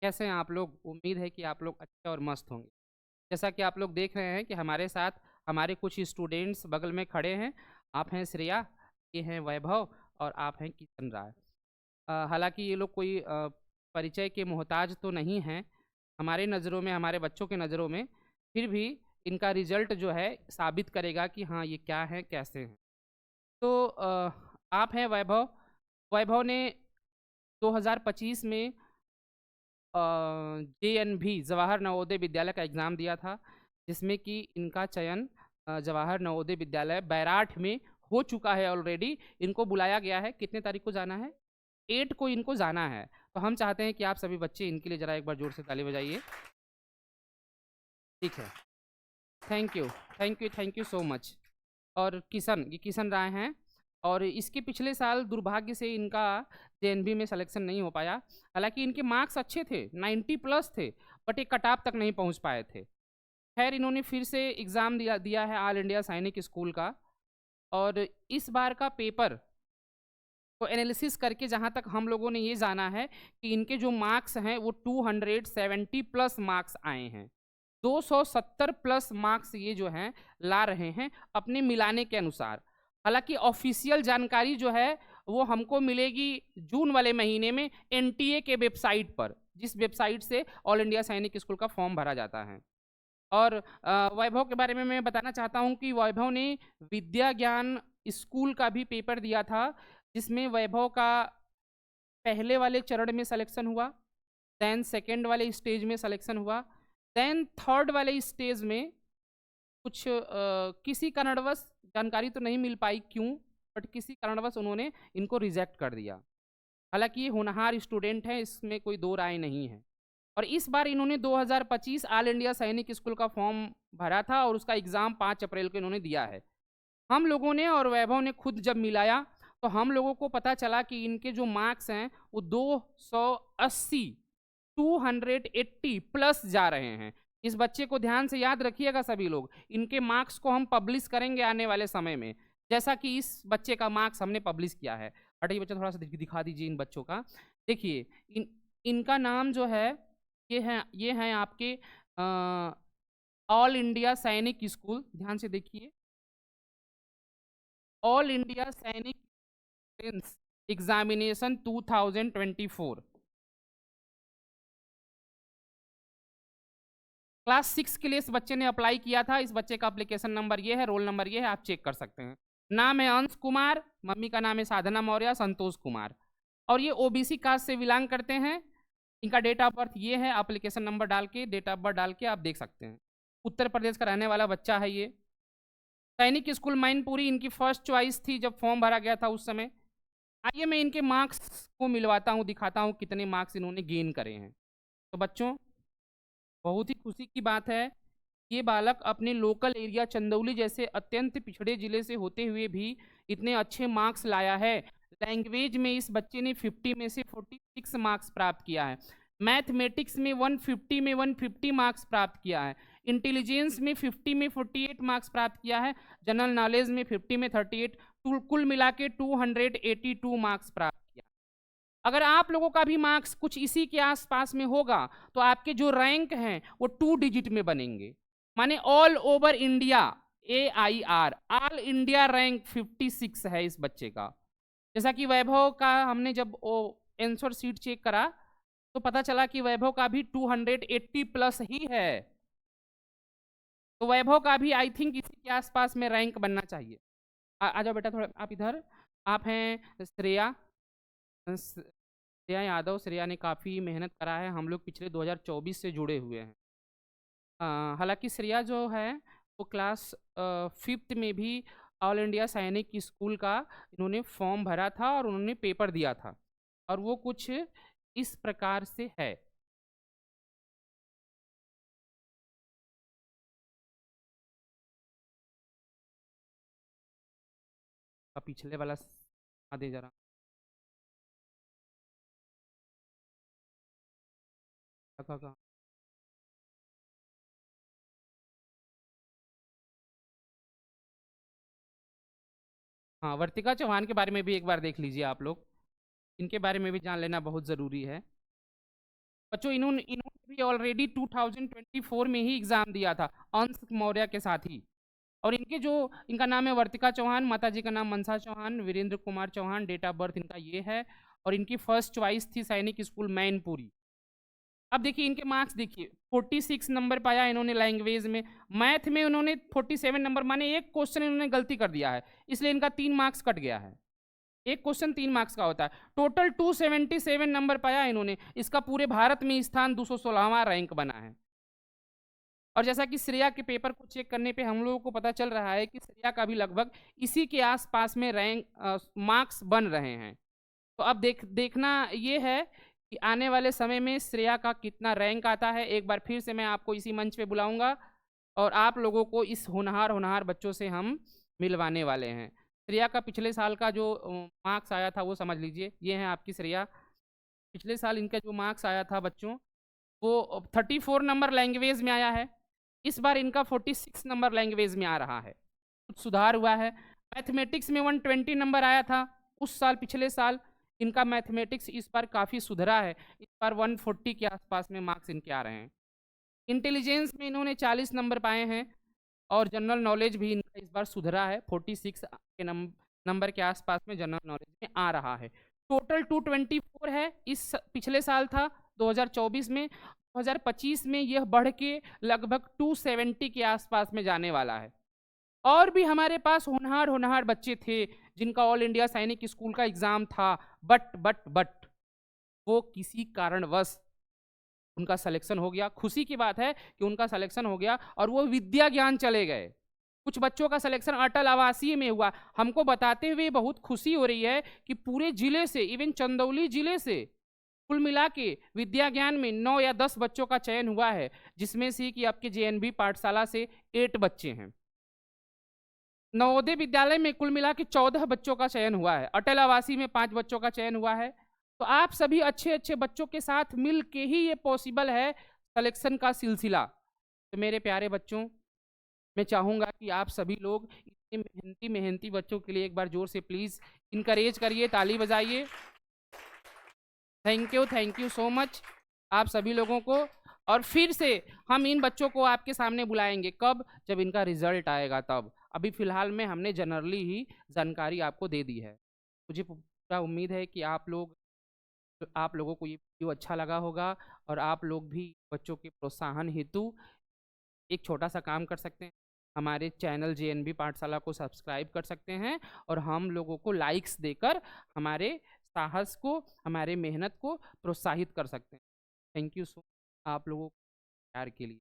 कैसे हैं आप लोग? उम्मीद है कि आप लोग अच्छे और मस्त होंगे। जैसा कि आप लोग देख रहे हैं कि हमारे साथ हमारे कुछ स्टूडेंट्स बगल में खड़े हैं। आप हैं श्रेया, ये हैं वैभव और आप हैं किशन राय। हालाँकि ये लोग कोई परिचय के मोहताज तो नहीं हैं हमारे नज़रों में, हमारे बच्चों के नज़रों में, फिर भी इनका रिज़ल्ट जो है साबित करेगा कि हाँ, ये क्या हैं, कैसे हैं। तो आप हैं वैभव। वैभव ने 2025 में जेएनवी जवाहर नवोदय विद्यालय का एग्ज़ाम दिया था, जिसमें कि इनका चयन जवाहर नवोदय विद्यालय बैराठ में हो चुका है ऑलरेडी। इनको बुलाया गया है, कितने तारीख को जाना है? 8 को इनको जाना है। तो हम चाहते हैं कि आप सभी बच्चे इनके लिए ज़रा एक बार ज़ोर से ताली बजाइए। ठीक है। Thank you, thank you, thank you so much. और ये किशन राय हैं और इसके पिछले साल दुर्भाग्य से इनका जेएनवी में सिलेक्शन नहीं हो पाया। हालाँकि इनके मार्क्स अच्छे थे, 90 प्लस थे, बट ये कट ऑफ तक नहीं पहुँच पाए थे। खैर इन्होंने फिर से एग्ज़ाम दिया दिया है ऑल इंडिया सैनिक स्कूल का, और इस बार का पेपर को एनालिसिस करके जहाँ तक हम लोगों ने ये जाना है कि इनके जो मार्क्स हैं वो 270 प्लस मार्क्स आए हैं। 270 प्लस मार्क्स ये जो हैं ला रहे हैं अपने मिलाने के अनुसार। हालांकि ऑफिशियल जानकारी जो है वो हमको मिलेगी जून वाले महीने में एनटीए के वेबसाइट पर, जिस वेबसाइट से ऑल इंडिया सैनिक स्कूल का फॉर्म भरा जाता है। और वैभव के बारे में मैं बताना चाहता हूँ कि वैभव ने विद्या ज्ञान स्कूल का भी पेपर दिया था, जिसमें वैभव का पहले वाले चरण में सिलेक्शन हुआ, देन सेकंड वाले स्टेज में सिलेक्शन हुआ, देन थर्ड वाले स्टेज में कुछ किसी कारणवश, जानकारी तो नहीं मिल पाई क्यों, बट किसी कारणवश उन्होंने इनको रिजेक्ट कर दिया। हालांकि ये होनहार स्टूडेंट हैं, इसमें कोई दो राय नहीं है। और इस बार इन्होंने 2025 ऑल इंडिया सैनिक स्कूल का फॉर्म भरा था और उसका एग्ज़ाम 5 अप्रैल को इन्होंने दिया है। हम लोगों ने और वैभव ने खुद जब मिलाया तो हम लोगों को पता चला कि इनके जो मार्क्स हैं वो 280 280 प्लस जा रहे हैं। इस बच्चे को ध्यान से याद रखिएगा सभी लोग, इनके मार्क्स को हम पब्लिश करेंगे आने वाले समय में, जैसा कि इस बच्चे का मार्क्स हमने पब्लिश किया है। हटिए बच्चा, थोड़ा सा दिखा दीजिए इन बच्चों का। देखिए इनका नाम जो है ये है आपके ऑल इंडिया सैनिक स्कूल, ध्यान से देखिए, ऑल इंडिया सैनिक एंट्रेंस एग्जामिनेशन 2024। क्लास 6 के लिए इस बच्चे ने अप्लाई किया था। इस बच्चे का एप्लीकेशन नंबर ये है, रोल नंबर ये है, आप चेक कर सकते हैं। नाम है अंश कुमार, मम्मी का नाम है साधना मौर्य, संतोष कुमार, और ये ओबीसी कास्ट से बिलोंग करते हैं। इनका डेट ऑफ बर्थ ये है, एप्लीकेशन नंबर डाल के डेट ऑफ बर्थ डाल के आप देख सकते हैं। उत्तर प्रदेश का रहने वाला बच्चा है ये। सैनिक स्कूल मैनपुरी इनकी फर्स्ट चॉइस थी जब फॉर्म भरा गया था उस समय। आइए मैं इनके मार्क्स को मिलवाता हूँ, दिखाता हूँ कितने मार्क्स इन्होंने गेन करे हैं। तो बच्चों, बहुत ही खुशी की बात है, ये बालक अपने लोकल एरिया चंदौली जैसे अत्यंत पिछड़े जिले से होते हुए भी इतने अच्छे मार्क्स लाया है। लैंग्वेज में इस बच्चे ने 50 में से 46 मार्क्स प्राप्त किया है। मैथमेटिक्स में 150 में 150 मार्क्स प्राप्त किया है। इंटेलिजेंस में 50 में 48 मार्क्स प्राप्त किया है। जनरल नॉलेज में 50 में 38, कुल मिला के 282 मार्क्स प्राप्त किया। अगर आप लोगों का भी मार्क्स कुछ इसी के आसपास में होगा तो आपके जो रैंक हैं वो 2 डिजिट में बनेंगे, माने all over India AIR all India rank 56 है इस बच्चे का। जैसा कि वैभव का हमने जब आंसर शीट चेक करा तो पता चला कि वैभव का भी 280 प्लस ही है। तो वैभव का भी आई थिंक इसी के आसपास में रैंक बनना चाहिए। आ जाओ बेटा थोड़ा आप इधर। आप हैं श्रेया, श्रेया यादव। श्रेया ने काफ़ी मेहनत करा है, हम लोग पिछले 2024 से जुड़े हुए हैं। हालांकि श्रेया जो है वो क्लास 5th में भी ऑल इंडिया सैनिक स्कूल का इन्होंने फॉर्म भरा था और उन्होंने पेपर दिया था, और वो कुछ इस प्रकार से है। पिछले वाला दे जरा। कहाँ? हाँ, वर्तिका चौहान के बारे में भी एक बार देख लीजिए आप लोग, इनके बारे में भी जान लेना बहुत ज़रूरी है। बच्चों इन्होंने भी ऑलरेडी 2024 में ही एग्जाम दिया था अंश मौर्य के साथ ही। और इनका नाम है वर्तिका चौहान, माता जी का नाम Mansa Chauhan, Virendra Kumar Chauhan, date of birth इनका ये है। और इनकी फर्स्ट चॉइस थी सैनिक स्कूल मैनपुरी। अब देखिए इनके मार्क्स देखिए, 46 नंबर पाया इन्होंने लैंग्वेज में। मैथ में उन्होंने 47 नंबर, माने एक क्वेश्चन इन्होंने गलती कर दिया है, इसलिए इनका 3 मार्क्स कट गया है। एक क्वेश्चन 3 मार्क्स का होता है। टोटल 277 नंबर पाया इन्होंने, इसका पूरे भारत में स्थान 216वां रैंक बना है। और जैसा कि श्रेया के पेपर को चेक करने पे हम लोगों को पता चल रहा है कि श्रेया का भी लगभग इसी के आसपास में रैंक मार्क्स बन रहे हैं। तो अब देखना ये है कि आने वाले समय में श्रेया का कितना रैंक आता है। एक बार फिर से मैं आपको इसी मंच पे बुलाऊंगा और आप लोगों को इस होनहार बच्चों से हम मिलवाने वाले हैं। श्रेया का पिछले साल का जो मार्क्स आया था वो समझ लीजिए, ये है आपकी श्रेया। पिछले साल इनका जो मार्क्स आया था बच्चों, वो 34 नंबर लैंग्वेज में आया है। इस बार इनका 46 नंबर लैंग्वेज में आ रहा है, कुछ सुधार हुआ है। मैथमेटिक्स में 120 नंबर आया था उस साल, पिछले साल। इनका मैथमेटिक्स इस बार काफ़ी सुधरा है, इस बार 140 के आसपास में मार्क्स इनके आ रहे हैं। इंटेलिजेंस में इन्होंने 40 नंबर पाए हैं और जनरल नॉलेज भी इनका इस बार सुधरा है, 46 के नंबर के आसपास में जनरल नॉलेज में आ रहा है। टोटल 224 है, इस पिछले साल था 2024 में। 2025 में यह बढ़ के लगभग 270 के आसपास में जाने वाला है। और भी हमारे पास होनहार बच्चे थे जिनका ऑल इंडिया सैनिक स्कूल का एग्जाम था, बट वो किसी कारणवश उनका सिलेक्शन हो गया। खुशी की बात है कि उनका सिलेक्शन हो गया और वो विद्या ज्ञान चले गए। कुछ बच्चों का सिलेक्शन अटल आवासीय में हुआ। हमको बताते हुए बहुत खुशी हो रही है कि पूरे जिले से, इवन चंदौली जिले से कुल मिला के विद्या ज्ञान में 9 या 10 बच्चों का चयन हुआ है, जिसमें से कि आपके जेएनबी पाठशाला से 8 बच्चे हैं। नवोदय विद्यालय में कुल मिला के 14 बच्चों का चयन हुआ है। अटल आवासीय में 5 बच्चों का चयन हुआ है। तो आप सभी अच्छे बच्चों के साथ मिल के ही ये पॉसिबल है सिलेक्शन का सिलसिला। तो मेरे प्यारे बच्चों, मैं चाहूँगा कि आप सभी लोग इतने मेहनती बच्चों के लिए एक बार जोर से प्लीज़ इनकरेज करिए, ताली बजाइए। थैंक यू सो मच आप सभी लोगों को। और फिर से हम इन बच्चों को आपके सामने बुलाएंगे, कब? जब इनका रिजल्ट आएगा तब। अभी फिलहाल में हमने जनरली ही जानकारी आपको दे दी है। मुझे पूरा उम्मीद है कि आप लोगों को ये वीडियो अच्छा लगा होगा और आप लोग भी बच्चों के प्रोत्साहन हेतु एक छोटा सा काम कर सकते हैं। हमारे चैनल जेएनबी पाठशाला को सब्सक्राइब कर सकते हैं और हम लोगों को लाइक्स देकर हमारे साहस को, हमारे मेहनत को प्रोत्साहित कर सकते हैं। थैंक यू सो मच आप लोगों को प्यार के लिए।